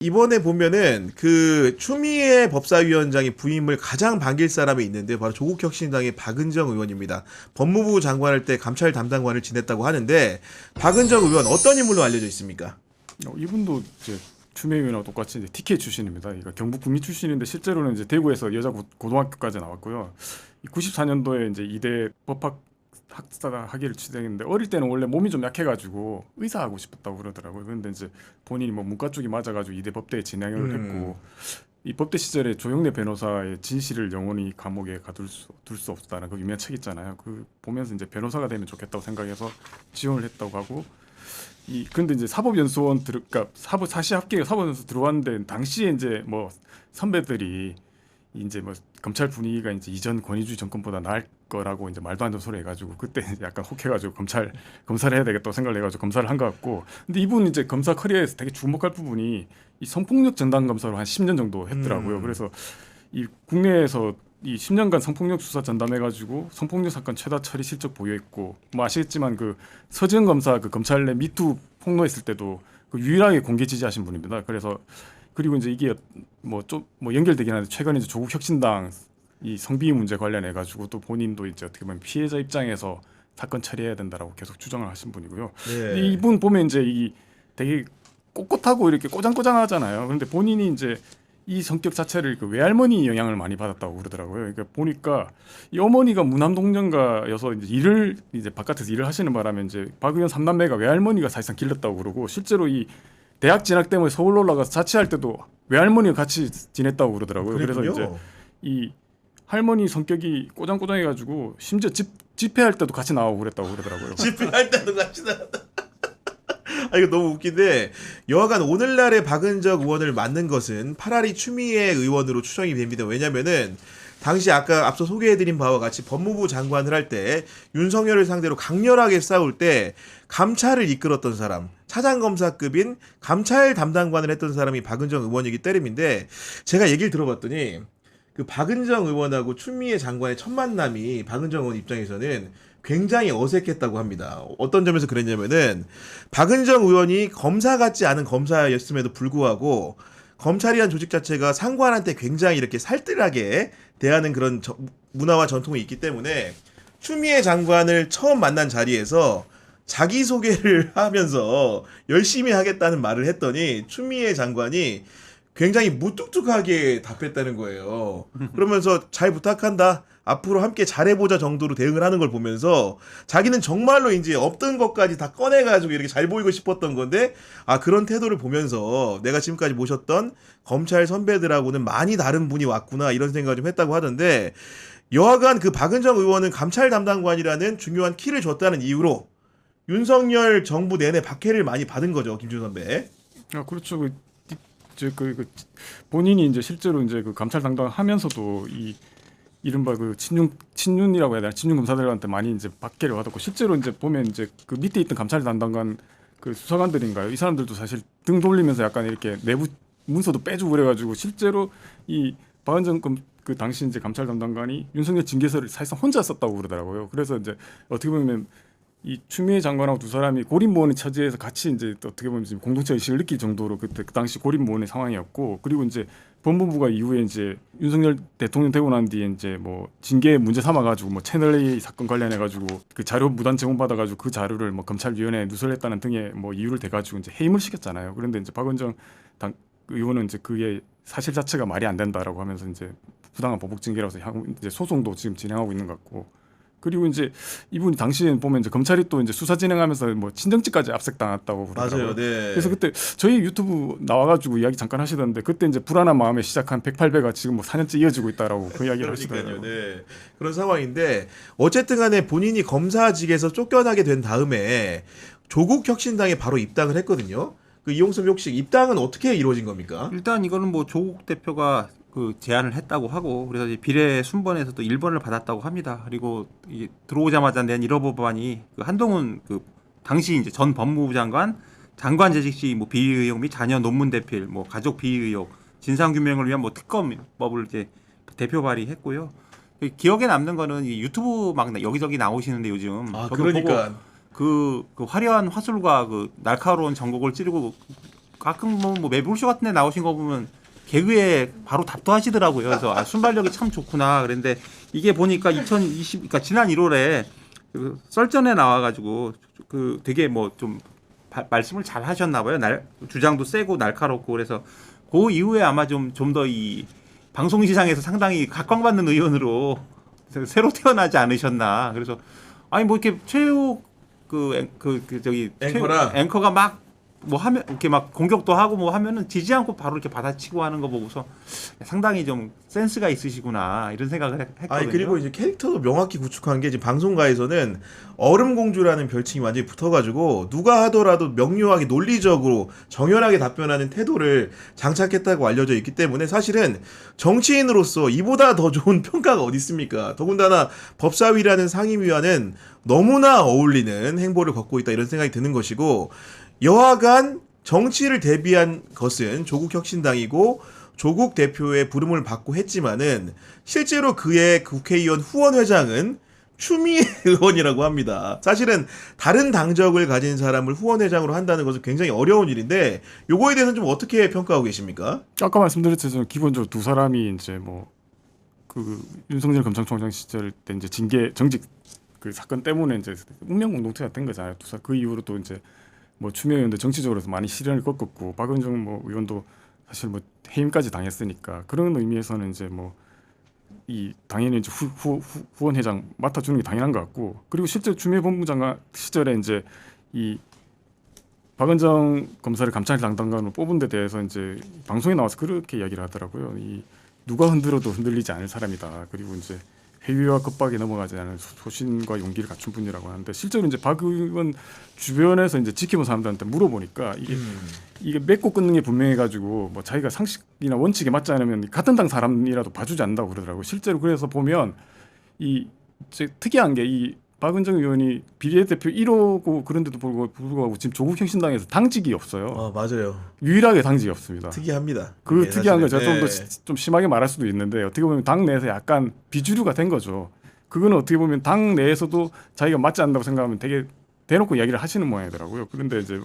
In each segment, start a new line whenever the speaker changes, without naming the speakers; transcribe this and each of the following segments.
이번에 보면은 그 추미애 법사위원장이 부임을 가장 반길 사람이 있는데 바로 조국혁신당의 박은정 의원입니다. 법무부 장관할 때 감찰 담당관을 지냈다고 하는데 박은정 의원 어떤 인물로 알려져 있습니까?
이분도 이제 추미애 의원하고 똑같이 이제 TK 출신입니다. 그러니까 경북 구미 출신인데 실제로는 이제 대구에서 여자 고등학교까지 나왔고요. 94년도에 이제 이대 법학 학사 학위를 취득했는데 어릴 때는 원래 몸이 좀 약해가지고 의사하고 싶었다고 그러더라고요. 그런데 이제 본인이 뭐 문과 쪽이 맞아가지고 이대 법대에 진학을 했고 이 법대 시절에 조영래 변호사의 진실을 영원히 감옥에 가둘 둘 수 없다는 그 유명한 책 있잖아요. 그 보면서 이제 변호사가 되면 좋겠다고 생각해서 지원을 했다고 하고 근데 이제 사법연수원 그러니까 사시 합격에 사법연수 들어왔는데 당시에 이제 뭐 선배들이 이제 뭐 검찰 분위기가 이제 이전 권위주의 정권보다 나을 거라고 이제 말도 안 되는 소리 해가지고 그때 약간 혹해가지고 검사를 해야 되겠다고 생각을 해가지고 검사를 한 것 같고 근데 이분 이제 검사 커리어에서 되게 주목할 부분이 이 성폭력 전담 검사로 한 10년 정도 했더라고요. 그래서 이 국내에서 이 10년간 성폭력 수사 전담해가지고 성폭력 사건 최다 처리 실적 보유했고 뭐 아시겠지만 그 서지은 검사 그 검찰 내 미투 폭로했을 때도 그 유일하게 공개 지지하신 분입니다. 그래서 그리고 이제 이게 뭐 좀 뭐 연결되긴 하는데 최근에 이제 조국 혁신당 이 성비위 문제 관련해 가지고 또 본인도 이제 어떻게 보면 피해자 입장에서 사건 처리해야 된다라고 계속 주장을 하신 분이고요.
네.
이분 보면 이제 이 되게 꼿꼿하고 이렇게 꼬장꼬장하잖아요. 그런데 본인이 이제 이 성격 자체를 그 외할머니 영향을 많이 받았다고 그러더라고요. 그러니까 보니까 이 어머니가 무남동정가여서 이제 일을 이제 바깥에서 일을 하시는 바람에 이제 박 의원 삼남매가 외할머니가 사실상 길렀다고 그러고 실제로 이 대학 진학 때문에 서울 올라가서 자취할 때도 외할머니가 같이 지냈다고 그러더라고요. 그래서 이제 이 할머니 성격이 꼬장꼬장해가지고 심지어 집회할 때도 같이 나오고 그랬다고 그러더라고요.
집회할 때도 같이 나왔다. 아 이거 너무 웃긴데 여하간 오늘날의 박은정 의원을 맡는 것은 파라리 추미애 의원으로 추정이 됩니다. 왜냐면은 당시 아까 앞서 소개해드린 바와 같이 법무부 장관을 할 때 윤석열을 상대로 강렬하게 싸울 때 감찰을 이끌었던 사람, 차장검사급인 감찰 담당관을 했던 사람이 박은정 의원이기 때문인데 제가 얘기를 들어봤더니 그 박은정 의원하고 추미애 장관의 첫 만남이 박은정 의원 입장에서는 굉장히 어색했다고 합니다. 어떤 점에서 그랬냐면은 박은정 의원이 검사 같지 않은 검사였음에도 불구하고 검찰이란 조직 자체가 상관한테 굉장히 이렇게 살뜰하게 대하는 그런 문화와 전통이 있기 때문에 추미애 장관을 처음 만난 자리에서 자기소개를 하면서 열심히 하겠다는 말을 했더니 추미애 장관이 굉장히 무뚝뚝하게 답했다는 거예요. 그러면서 잘 부탁한다. 앞으로 함께 잘해보자 정도로 대응을 하는 걸 보면서 자기는 정말로 이제 없던 것까지 다 꺼내가지고 이렇게 잘 보이고 싶었던 건데 아 그런 태도를 보면서 내가 지금까지 모셨던 검찰 선배들하고는 많이 다른 분이 왔구나 이런 생각을 좀 했다고 하던데 여하간 그 박은정 의원은 감찰 담당관이라는 중요한 키를 줬다는 이유로 윤석열 정부 내내 박해를 많이 받은 거죠. 김준 선배.
아 그렇죠. 본인이 이제 실제로 이제 그 감찰 담당하면서도 이 이른바 그 친윤이라고 해야 되나 친윤 검사들한테 많이 이제 박해를 받았고 실제로 이제 보면 이제 그 밑에 있던 감찰 담당관 그 수사관들인가요? 이 사람들도 사실 등 돌리면서 약간 이렇게 내부 문서도 빼주고 그래가지고 실제로 이 박은정 그 당시 이제 감찰 담당관이 윤석열 징계서를 사실상 혼자 썼다고 그러더라고요. 그래서 이제 어떻게 보면 이 추미애 장관하고 두 사람이 고립무원의 처지에서 같이 이제 어떻게 보면 지금 공동체 의식을 느낄 정도로 그 당시 고립무원의 상황이었고 그리고 이제 법무부가 이후에 이제 윤석열 대통령 되고 난 뒤에 이제 뭐 징계 문제 삼아가지고 뭐 채널 A 사건 관련해가지고 그 자료 무단 제공받아가지고 그 자료를 뭐 검찰위원회에 누설했다는 등의 뭐 이유를 대가지고 이제 해임을 시켰잖아요. 그런데 이제 박은정 의원은 이제 그게 사실 자체가 말이 안 된다라고 하면서 이제 부당한 보복 징계라서 이제 소송도 지금 진행하고 있는 것 같고. 그리고 이제 이분이 당시에 보면 이제 검찰이 또 이제 수사 진행하면서 뭐 친정죄까지 압색당했다고 그러더라고요.
맞아요. 네.
그래서 그때 저희 유튜브 나와가지고 이야기 잠깐 하시던데 그때 이제 불안한 마음에 시작한 108배가 지금 뭐 4년째 이어지고 있다라고 그 이야기를 하시더라고요.
네. 그런 상황인데 어쨌든 간에 본인이 검사직에서 쫓겨나게 된 다음에 조국 혁신당에 바로 입당을 했거든요. 그 이용섭 혹시 입당은 어떻게 이루어진 겁니까?
일단 이거는 뭐 조국 대표가 그 제안을 했다고 하고 그래서 이제 비례 순번에서도 1번을 받았다고 합니다. 그리고 이 들어오자마자 낸 1호 법안이 그 한동훈 그 당시 이제 전 법무부 장관 재직 시 뭐 비위 의혹 및 자녀 논문 대필, 뭐 가족 비위 의혹, 진상 규명을 위한 뭐 특검법을 이제 대표 발의했고요. 기억에 남는 거는 이 유튜브 막 여기저기 나오시는데 요즘
아
저도
그러니까
보고 그 화려한 화술과 그 날카로운 전곡을 찌르고 가끔 뭐 매불쇼 같은 데 나오신 거 보면 개그에 바로 답도 하시더라고요. 그래서 순발력이 참 좋구나. 그런데 이게 보니까 그러니까 지난 1월에 그 썰전에 나와가지고 그 되게 뭐 좀 말씀을 잘 하셨나 봐요. 주장도 세고 날카롭고 그래서 그 이후에 아마 좀 더 이 방송 시장에서 상당히 각광받는 의원으로 새로 태어나지 않으셨나. 그래서 아니 뭐 이렇게 최욱 저기 앵커가 막 뭐 하면 이렇게 막 공격도 하고 뭐 하면은 지지 않고 바로 이렇게 받아치고 하는 거 보고서 상당히 좀 센스가 있으시구나 이런 생각을 했거든요.
아니 그리고 이제 캐릭터도 명확히 구축한 게 지금 방송가에서는 얼음공주라는 별칭이 완전히 붙어가지고 누가 하더라도 명료하게 논리적으로 정연하게 답변하는 태도를 장착했다고 알려져 있기 때문에 사실은 정치인으로서 이보다 더 좋은 평가가 어디 있습니까? 더군다나 법사위라는 상임위와는 너무나 어울리는 행보를 걷고 있다 이런 생각이 드는 것이고 여하간 정치를 대비한 것은 조국혁신당이고 조국 대표의 부름을 받고 했지만은 실제로 그의 국회의원 후원회장은 추미애 의원이라고 합니다. 사실은 다른 당적을 가진 사람을 후원회장으로 한다는 것은 굉장히 어려운 일인데 요거에 대해서는 좀 어떻게 평가하고 계십니까?
아까 말씀드렸듯이 기본적으로 두 사람이 이제 뭐 그 윤석열 검찰총장 시절 때 이제 징계 정직 그 사건 때문에 이제 운명 공동체가 된 거잖아요. 그 이후로 또 이제 뭐 추미애 의원도 정치적으로서 많이 시련을 겪었고 박은정 뭐 의원도 사실 뭐 해임까지 당했으니까 그런 의미에서는 이제 뭐 이 당연히 이제 후원 회장 맡아주는 게 당연한 것 같고 그리고 실제 추미애 법무장관 시절에 이제 이 박은정 검사를 감찰 담당관으로 뽑은 데 대해서 이제 방송에 나와서 그렇게 이야기를 하더라고요. 이 누가 흔들어도 흔들리지 않을 사람이다. 그리고 이제 회유와 겁박에 넘어가지 않은 소신과 용기를 갖춘 분이라고 하는데 실제로 이제 박 의원 주변에서 이제 지켜본 사람들한테 물어보니까 이게 맺고 끊는 게 분명해가지고 뭐 자기가 상식이나 원칙에 맞지 않으면 같은 당 사람이라도 봐주지 않는다고 그러더라고요. 실제로 그래서 보면 이 특이한 게 이 박은정 의원이 비례대표 1호고 그런데도 불구하고 지금 조국혁신당에서 당직이 없어요.
맞아요.
유일하게 당직이 없습니다.
특이합니다.
그 특이한 거 제가
네.
좀 심하게 말할 수도 있는데 어떻게 보면 당 내에서 약간 비주류가 된 거죠. 그거는 어떻게 보면 당 내에서도 자기가 맞지 않는다고 생각하면 되게 대놓고 이야기를 하시는 모양이더라고요. 그런데 이제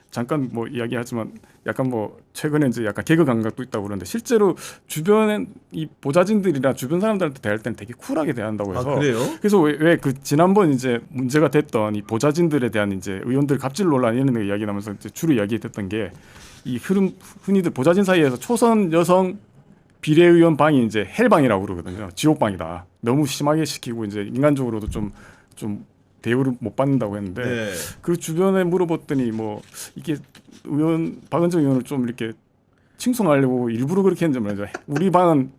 잠깐 뭐 이야기하지만 약간 뭐 최근에 이제 약간 개그 감각도 있다고 그러는데 실제로 주변에 이 보좌진들이나 주변 사람들한테 대할 때는 되게 쿨하게 대한다고 해서
그래요?
그래서 왜 그 지난번 이제 문제가 됐던 이 보좌진들에 대한 이제 의원들 갑질 논란 이런 거 이야기 나면서 이제 주로 이야기했던 게 이 흔히들 보좌진 사이에서 초선 여성 비례의원 방이 이제 헬방이라고 그러거든요. 지옥방이다. 너무 심하게 시키고 이제 인간적으로도 좀 대우를 못 받는다고 했는데
네.
그 주변에 물어봤더니 뭐 이게 박은정 의원을 좀 이렇게 칭송하려고 일부러 그렇게 했는지 말이죠. 우리 방은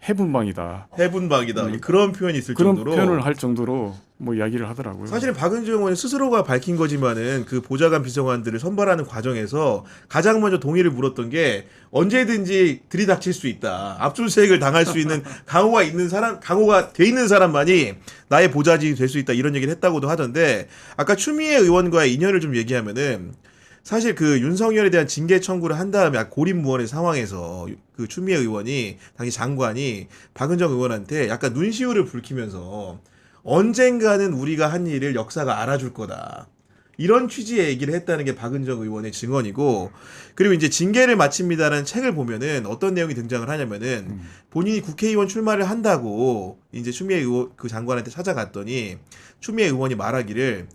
해분방이다.
해분방이다. 그런 표현이 있을
그런
정도로
표현을 할 정도로 뭐 이야기를 하더라고요.
사실은 박은정 의원 스스로가 밝힌 거지만은 그 보좌관 비서관들을 선발하는 과정에서 가장 먼저 동의를 물었던 게 언제든지 들이닥칠 수 있다. 압수수색을 당할 수 있는 강호가 돼 있는 사람만이 나의 보좌진이 될 수 있다. 이런 얘기를 했다고도 하던데 아까 추미애 의원과의 인연을 좀 얘기하면은 사실 그 윤석열에 대한 징계 청구를 한 다음에 고립무원의 상황에서 그 추미애 의원이 당시 장관이 박은정 의원한테 약간 눈시울을 붉히면서 언젠가는 우리가 한 일을 역사가 알아줄 거다. 이런 취지의 얘기를 했다는 게 박은정 의원의 증언이고 그리고 이제 징계를 마칩니다라는 책을 보면은 어떤 내용이 등장을 하냐면은 본인이 국회의원 출마를 한다고 이제 추미애 의원 그 장관한테 찾아갔더니 추미애 의원이 말하기를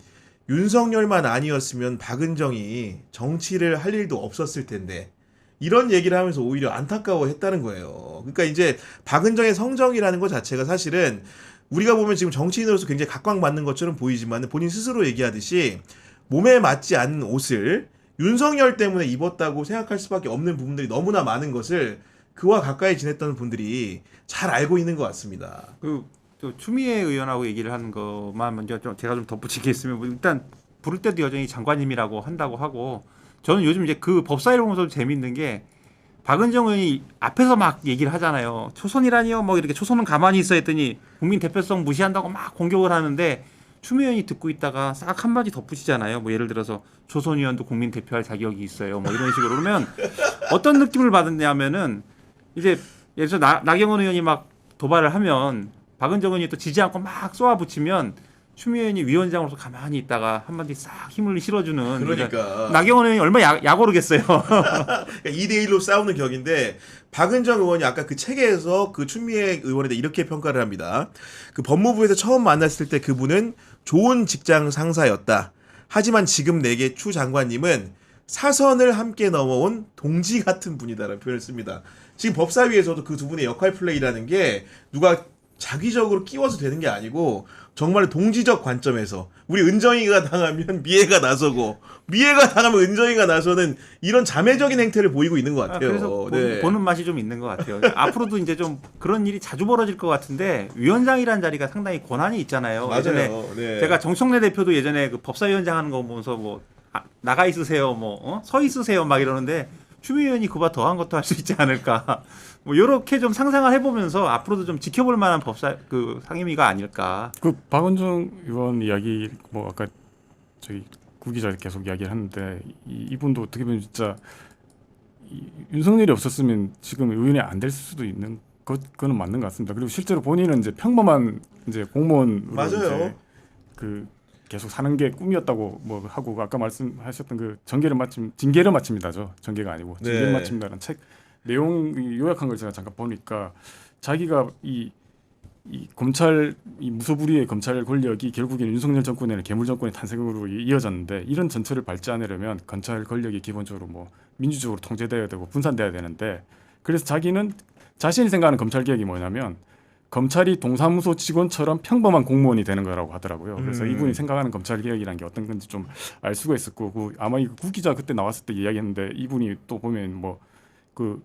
윤석열만 아니었으면 박은정이 정치를 할 일도 없었을 텐데 이런 얘기를 하면서 오히려 안타까워했다는 거예요. 그러니까 이제 박은정의 성정이라는 것 자체가 사실은 우리가 보면 지금 정치인으로서 굉장히 각광받는 것처럼 보이지만 본인 스스로 얘기하듯이 몸에 맞지 않는 옷을 윤석열 때문에 입었다고 생각할 수밖에 없는 부분들이 너무나 많은 것을 그와 가까이 지냈던 분들이 잘 알고 있는 것 같습니다.
추미애 의원하고 얘기를 하는 것만 먼저 제가 좀 덧붙이겠으면 일단 부를 때도 여전히 장관님이라고 한다고 하고 저는 요즘 이제 그 법사위를 보면서 재밌는 게 박은정 의원이 앞에서 막 얘기를 하잖아요. 초선이라니요. 뭐 이렇게 초선은 가만히 있어 했더니 국민 대표성 무시한다고 막 공격을 하는데 추미애 의원이 듣고 있다가 싹 한마디 덧붙이잖아요. 뭐 예를 들어서 초선 의원도 국민 대표할 자격이 있어요. 뭐 이런 식으로 그러면 어떤 느낌을 받았냐면은 이제 예를 들어서 나경원 의원이 막 도발을 하면 박은정 의원이 또 지지 않고 막 쏘아붙이면 추미애 의원이 위원장으로서 가만히 있다가 한마디 싹 힘을 실어주는
그러니까
나경원 의원이 얼마나 약오르겠어요.
그러니까 2대1로 싸우는 격인데 박은정 의원이 아까 그 책에서 그 추미애 의원에 대해 이렇게 평가를 합니다. 그 법무부에서 처음 만났을 때 그분은 좋은 직장 상사였다. 하지만 지금 내게 추 장관님은 사선을 함께 넘어온 동지 같은 분이다라는 표현을 씁니다. 지금 법사위에서도 그 두 분의 역할 플레이라는 게 누가 자기적으로 끼워서 되는 게 아니고 정말 동지적 관점에서 우리 은정이가 당하면 미애가 나서고 미애가 당하면 은정이가 나서는 이런 자매적인 행태를 보이고 있는 것 같아요.
그래서
네.
보는 맛이 좀 있는 것 같아요. 앞으로도 이제 좀 그런 일이 자주 벌어질 것 같은데 위원장이라는 자리가 상당히 권한이 있잖아요. 예전에
맞아요. 네.
제가 정청래 대표도 예전에 그 법사위원장 하는 거 보면서 뭐 나가 있으세요, 서 있으세요 막 이러는데 추미애 의원이 그보다 더한 것도 할 수 있지 않을까. 뭐 이렇게 좀 상상을 해보면서 앞으로도 좀 지켜볼 만한 법사 그 상임위가 아닐까.
그 박은정 의원 이야기 뭐 아까 저희 구 기자 계속 이야기를 하는데 이분도 어떻게 보면 진짜 윤석열이 없었으면 지금 의원이 안 될 수도 있는 그거는 맞는 것 같습니다. 그리고 실제로 본인은 이제 평범한 이제 공무원으로
맞아요.
이제 그 계속 사는 게 꿈이었다고 뭐 하고 아까 말씀하셨던 그 징계를 마칩니다죠. 전개가 아니고 징계를
네.
마칩니다라는 책 내용 요약한 걸 제가 잠깐 보니까 자기가 이 검찰 이 무소불위의 검찰 권력이 결국에는 윤석열 정권에는 괴물 정권의 탄생으로 이어졌는데 이런 전체를 밟지 않으려면 검찰 권력이 기본적으로 뭐 민주적으로 통제돼야 되고 분산돼야 되는데 그래서 자기는 자신이 생각하는 검찰 개혁이 뭐냐면 검찰이 동사무소 직원처럼 평범한 공무원이 되는 거라고 하더라고요. 그래서 이분이 생각하는 검찰 개혁이라는 게 어떤 건지 좀 알 수가 있었고 아마 이 구 기자 그때 나왔을 때 이야기했는데 이분이 또 보면 뭐 그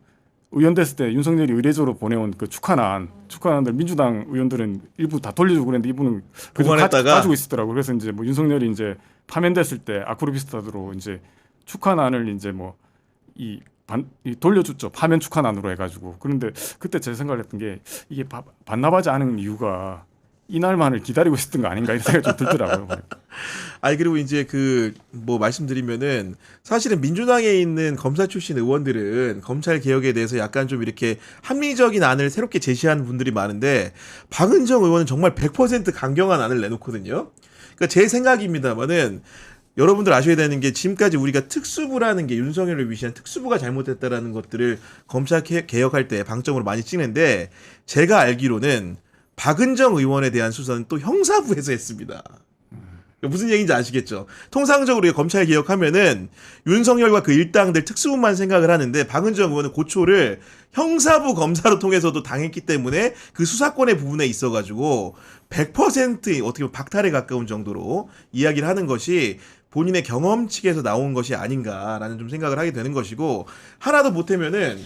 의원 됐을 때 윤석열이 의례적으로 보내온 그 축하난들 민주당 의원들은 일부 다 돌려주고 그랬는데 이분은
보관했다가
가지고 있었더라고요. 그래서 이제 뭐 윤석열이 이제 파면됐을 때 아크로비스타로 이제 축하난을 이제 뭐 돌려줬죠. 파면 축하난으로 해가지고. 그런데 그때 제 생각을 했던 게 이게 반납하지 않은 이유가 이날만을 기다리고 있었던 거 아닌가 이런 생각이 좀 들더라고요.
아니 그리고 이제 그 뭐 말씀드리면은 사실은 민주당에 있는 검사 출신 의원들은 검찰 개혁에 대해서 약간 좀 이렇게 합리적인 안을 새롭게 제시하는 분들이 많은데 박은정 의원은 정말 100% 강경한 안을 내놓거든요. 그러니까 제 생각입니다만은 여러분들 아셔야 되는 게 지금까지 우리가 특수부라는 게 윤석열을 위시한 특수부가 잘못됐다라는 것들을 검찰 개혁할 때 방점으로 많이 찍는데 제가 알기로는 박은정 의원에 대한 수사는 또 형사부에서 했습니다. 무슨 얘기인지 아시겠죠? 통상적으로 검찰 개혁하면은 윤석열과 그 일당들 특수부만 생각을 하는데 박은정 의원은 고초를 형사부 검사로 통해서도 당했기 때문에 그 수사권의 부분에 있어가지고 100% 어떻게 보면 박탈에 가까운 정도로 이야기를 하는 것이 본인의 경험칙에서 나온 것이 아닌가라는 좀 생각을 하게 되는 것이고 하나 더 보태면은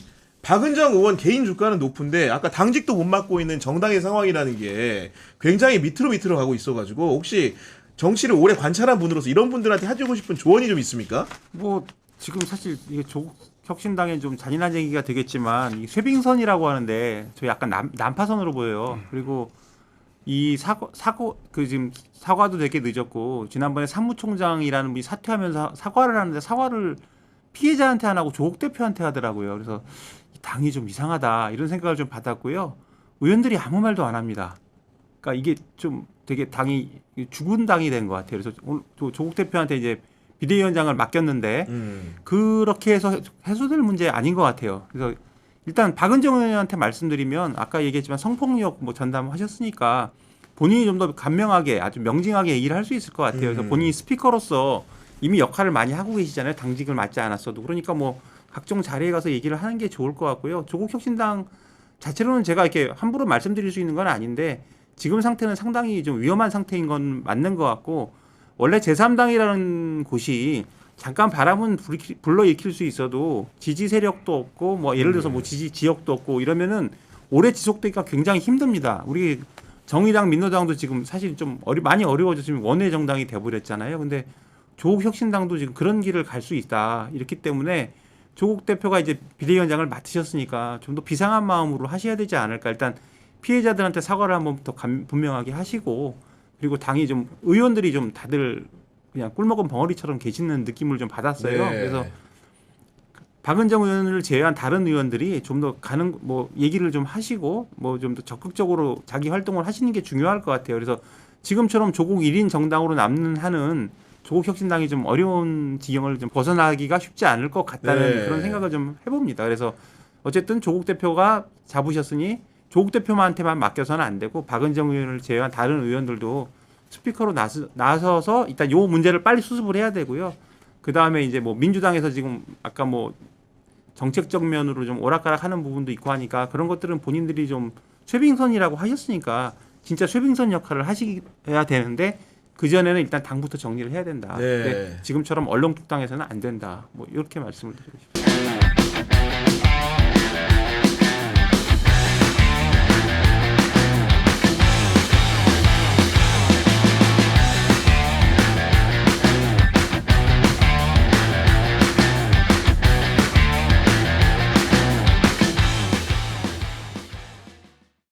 박은정 의원 개인 주가는 높은데 아까 당직도 못 맡고 있는 정당의 상황이라는 게 굉장히 밑으로 가고 있어가지고 혹시 정치를 오래 관찰한 분으로서 이런 분들한테 해주고 싶은 조언이 좀 있습니까?
뭐 지금 사실 이게 혁신당에 좀 잔인한 얘기가 되겠지만 이 쇄빙선이라고 하는데 저 약간 난파선으로 보여요. 그리고 이 사고 그 지금 사과도 되게 늦었고 지난번에 사무총장이라는 분이 사퇴하면서 사과를 하는데 사과를 피해자한테 안 하고 조국 대표한테 하더라고요. 그래서 이 당이 좀 이상하다 이런 생각을 좀 받았고요. 의원들이 아무 말도 안 합니다. 그러니까 이게 좀 되게 당이 죽은 당이 된 것 같아요. 그래서 오늘 조국 대표한테 이제 비대위원장을 맡겼는데 그렇게 해서 해소될 문제 아닌 것 같아요. 그래서 일단 박은정 의원한테 말씀드리면 아까 얘기했지만 성폭력 뭐 전담하셨으니까 본인이 좀 더 간명하게 아주 명징하게 얘기를 할 수 있을 것 같아요. 그래서 본인이 스피커로서 이미 역할을 많이 하고 계시잖아요. 당직을 맡지 않았어도. 그러니까 뭐 각종 자리에 가서 얘기를 하는 게 좋을 것 같고요. 조국 혁신당 자체로는 제가 이렇게 함부로 말씀드릴 수 있는 건 아닌데 지금 상태는 상당히 좀 위험한 상태인 건 맞는 것 같고 원래 제3당이라는 곳이 잠깐 바람은 불러일으킬 수 있어도 지지 세력도 없고 뭐 예를 들어서 뭐 지지 지역도 없고 이러면은 오래 지속되기가 굉장히 힘듭니다. 우리 정의당, 민노당도 지금 사실 좀 많이 어려워져서 지금 원외 정당이 돼버렸잖아요. 근데 조국 혁신당도 지금 그런 길을 갈 수 있다. 이렇기 때문에 조국 대표가 이제 비대위원장을 맡으셨으니까 좀 더 비상한 마음으로 하셔야 되지 않을까. 일단 피해자들한테 사과를 한번 더 분명하게 하시고 그리고 당이 좀 의원들이 좀 다들 그냥 꿀먹은 벙어리처럼 계시는 느낌을 좀 받았어요.
네.
그래서 박은정 의원을 제외한 다른 의원들이 좀 더 가는 뭐 얘기를 좀 하시고 뭐 좀 더 적극적으로 자기 활동을 하시는 게 중요할 것 같아요. 그래서 지금처럼 조국 1인 정당으로 남는 한은 조국 혁신당이 좀 어려운 지경을 좀 벗어나기가 쉽지 않을 것 같다는
네.
그런 생각을 좀 해봅니다. 그래서 어쨌든 조국 대표가 잡으셨으니 조국 대표한테만 맡겨서는 안 되고 박은정 의원을 제외한 다른 의원들도 스피커로 나서서 일단 요 문제를 빨리 수습을 해야 되고요. 그 다음에 이제 뭐 민주당에서 지금 아까 뭐 정책적 면으로 좀 오락가락하는 부분도 있고 하니까 그런 것들은 본인들이 좀 쇄빙선이라고 하셨으니까 진짜 쇄빙선 역할을 하셔야 되는데 그 전에는 일단 당부터 정리를 해야 된다.
네.
근데 지금처럼 얼렁뚱땅해서는 안 된다. 뭐 이렇게 말씀을 드리고 싶습니다.